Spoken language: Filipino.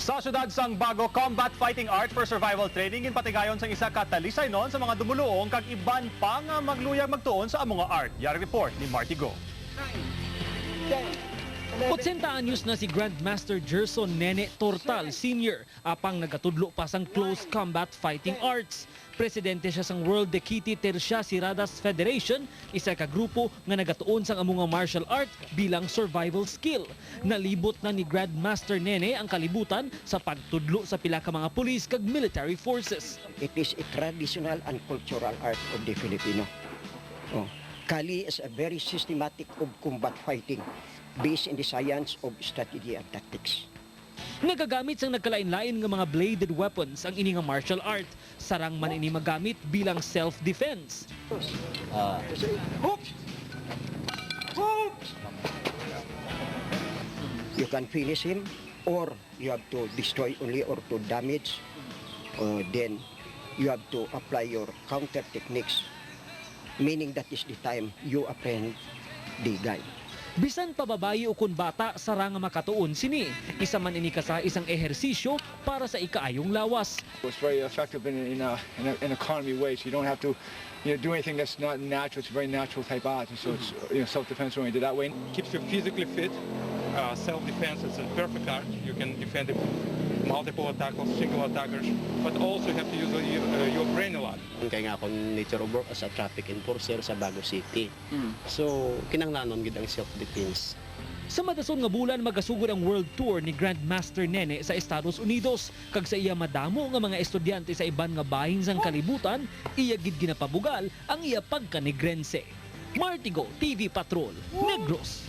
Sa syudad sang bago combat fighting art for survival training in patigayon sang isa ka talisay non sa mga dumuluong kag iban pa nga magluyag magtuon sa among art. Yari report ni Marty Go. 80 anyos na si Grandmaster Gerson Nene Tortal Sr. apang nagatudlo pa sang close combat fighting arts. Presidente siya sang World Dekiti Tersiasiradas Federation, isa ka grupo nga nagatuon sang among martial art bilang survival skill. Nalibot na ni Grandmaster Nene ang kalibutan sa pagtudlo sa pila ka mga pulis kag military forces. It is a traditional and cultural art of the Filipino. Kali is a very systematic of combat fighting based in the science of strategy and tactics. Nagagamit sang nagkalain-lain nga mga bladed weapons ang ini nga martial art. Sarang man ini magamit bilang self-defense. You can finish him or you have to destroy only or to damage. Then you have to apply your counter techniques, meaning that is the time you apprehend the guy. Bisan pababayi o kun bata, sarang makatuon sini. Isa man ini ka sa isang ehersisyo para sa ikaayong lawas. It's very effective in an economy way, so you don't have to do anything that's not natural. It's a very natural type art, and so it's self-defense oriented that way. Keeps you physically fit. Self-defense is a perfect art. You can defend it multiple attackers, single attackers, but also you have to use your brain a lot. Kaya nga akong nature of work as a traffic enforcer sa Bago City. So, kinanglanon gid ang self-defense. Sa madason nga bulan magasugod ang world tour ni Grandmaster Nene sa Estados Unidos. Kag sa iya madamo nga mga estudyante sa iban nga bahin sang kalibutan, iya gid ginapabugal ang iya pagkanigrense. Marty Go, TV Patrol, Negros.